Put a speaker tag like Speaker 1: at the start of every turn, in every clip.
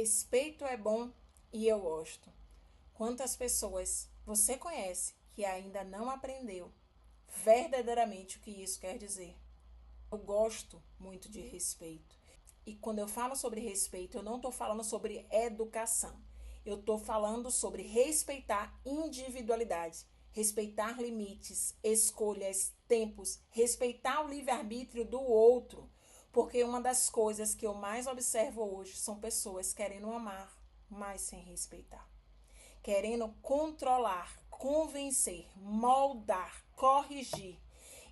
Speaker 1: Respeito é bom e eu gosto. Quantas pessoas você conhece que ainda não aprendeu verdadeiramente o que isso quer dizer? Eu gosto muito de respeito. E quando eu falo sobre respeito, eu não estou falando sobre educação. Eu estou falando sobre respeitar individualidade, respeitar limites, escolhas, tempos, respeitar o livre-arbítrio do outro. Porque uma das coisas que eu mais observo hoje são pessoas querendo amar, mas sem respeitar. Querendo controlar, convencer, moldar, corrigir,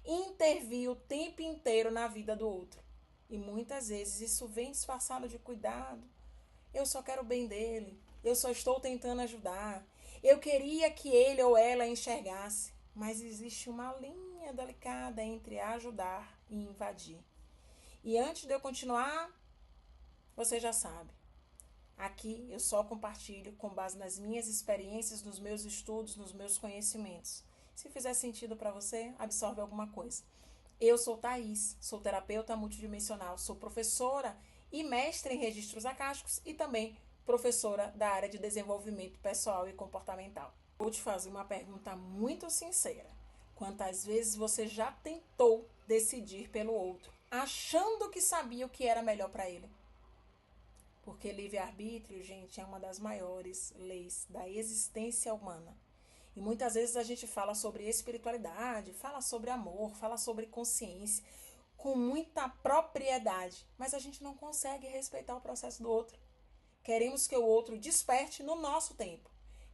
Speaker 1: intervir o tempo inteiro na vida do outro. E muitas vezes isso vem disfarçado de cuidado. Eu só quero o bem dele. Eu só estou tentando ajudar. Eu queria que ele ou ela enxergasse. Mas existe uma linha delicada entre ajudar e invadir. E antes de eu continuar, você já sabe. Aqui eu só compartilho com base nas minhas experiências, nos meus estudos, nos meus conhecimentos. Se fizer sentido para você, absorve alguma coisa. Eu sou Thaís, sou terapeuta multidimensional, sou professora e mestre em registros acásticos e também professora da área de desenvolvimento pessoal e comportamental. Vou te fazer uma pergunta muito sincera. Quantas vezes você já tentou decidir pelo outro, achando que sabia o que era melhor para ele? Porque livre-arbítrio, gente, é uma das maiores leis da existência humana. E muitas vezes a gente fala sobre espiritualidade, fala sobre amor, fala sobre consciência, com muita propriedade, mas a gente não consegue respeitar o processo do outro. Queremos que o outro desperte no nosso tempo,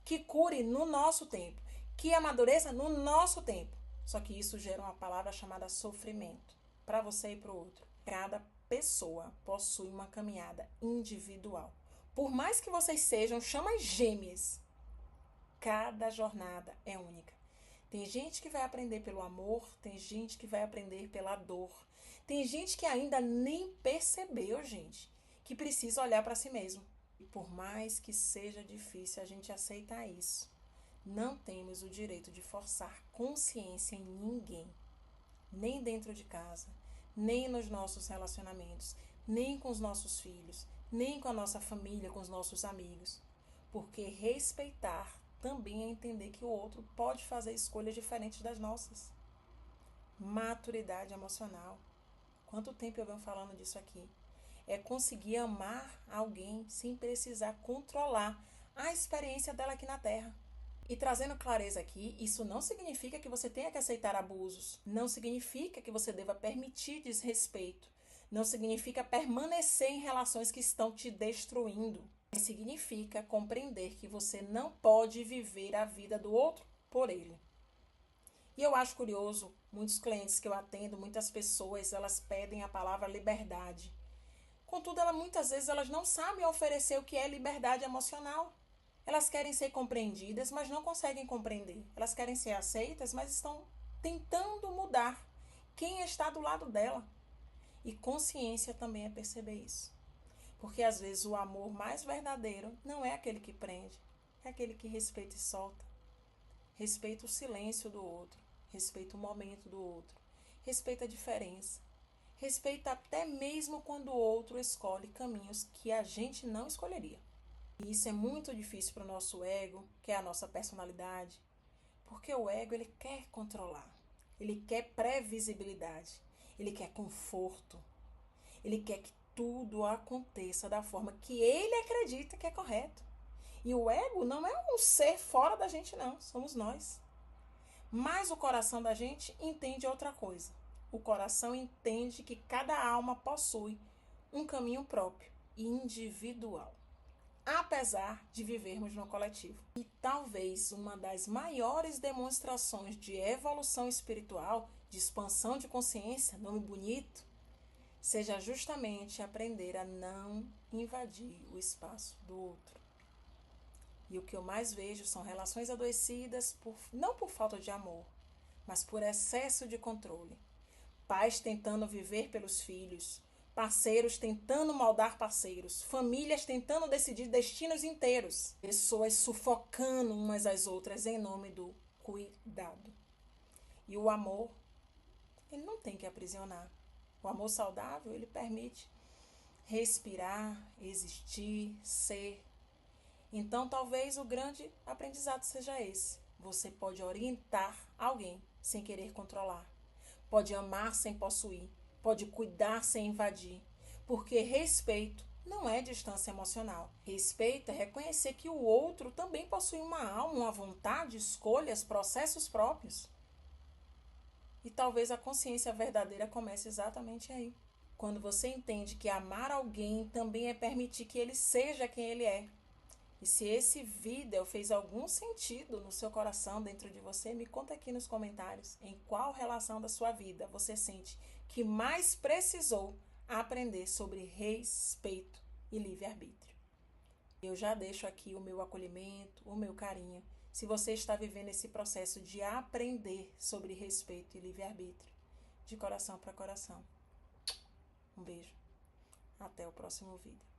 Speaker 1: que cure no nosso tempo, que amadureça no nosso tempo. Só que isso gera uma palavra chamada sofrimento, para você e para o outro. Cada pessoa possui uma caminhada individual. Por mais que vocês sejam chamas gêmeas, cada jornada é única. Tem gente que vai aprender pelo amor, tem gente que vai aprender pela dor. Tem gente que ainda nem percebeu, gente, que precisa olhar para si mesmo. E por mais que seja difícil a gente aceitar isso, não temos o direito de forçar consciência em ninguém, nem dentro de casa, nem nos nossos relacionamentos, nem com os nossos filhos, nem com a nossa família, com os nossos amigos. Porque respeitar também é entender que o outro pode fazer escolhas diferentes das nossas. Maturidade emocional. Quanto tempo eu venho falando disso aqui? É conseguir amar alguém sem precisar controlar a experiência dela aqui na Terra. E trazendo clareza aqui, isso não significa que você tenha que aceitar abusos. Não significa que você deva permitir desrespeito. Não significa permanecer em relações que estão te destruindo. Significa compreender que você não pode viver a vida do outro por ele. E eu acho curioso, muitos clientes que eu atendo, muitas pessoas, elas pedem a palavra liberdade. Contudo, muitas vezes elas não sabem oferecer o que é liberdade emocional. Elas querem ser compreendidas, mas não conseguem compreender. Elas querem ser aceitas, mas estão tentando mudar quem está do lado dela. E consciência também é perceber isso. Porque às vezes o amor mais verdadeiro não é aquele que prende, é aquele que respeita e solta. Respeita o silêncio do outro, respeita o momento do outro, respeita a diferença. Respeita até mesmo quando o outro escolhe caminhos que a gente não escolheria. E isso é muito difícil para o nosso ego, que é a nossa personalidade, porque o ego ele quer controlar, ele quer previsibilidade, ele quer conforto, ele quer que tudo aconteça da forma que ele acredita que é correto. E o ego não é um ser fora da gente, não, somos nós. Mas o coração da gente entende outra coisa. O coração entende que cada alma possui um caminho próprio e individual, apesar de vivermos no coletivo. E talvez uma das maiores demonstrações de evolução espiritual, de expansão de consciência, nome bonito, seja justamente aprender a não invadir o espaço do outro. E o que eu mais vejo são relações adoecidas, não por falta de amor, mas por excesso de controle. Pais tentando viver pelos filhos, parceiros tentando moldar parceiros, famílias tentando decidir destinos inteiros, pessoas sufocando umas às outras em nome do cuidado. E o amor, ele não tem que aprisionar. O amor saudável, ele permite respirar, existir, ser. Então, talvez o grande aprendizado seja esse. Você pode orientar alguém sem querer controlar. Pode amar sem possuir. Pode cuidar sem invadir. Porque respeito não é distância emocional. Respeito é reconhecer que o outro também possui uma alma, uma vontade, escolhas, processos próprios. E talvez a consciência verdadeira comece exatamente aí. Quando você entende que amar alguém também é permitir que ele seja quem ele é. E se esse vídeo fez algum sentido no seu coração, dentro de você, me conta aqui nos comentários em qual relação da sua vida você sente que mais precisou aprender sobre respeito e livre-arbítrio. Eu já deixo aqui o meu acolhimento, o meu carinho, se você está vivendo esse processo de aprender sobre respeito e livre-arbítrio, de coração para coração. Um beijo. Até o próximo vídeo.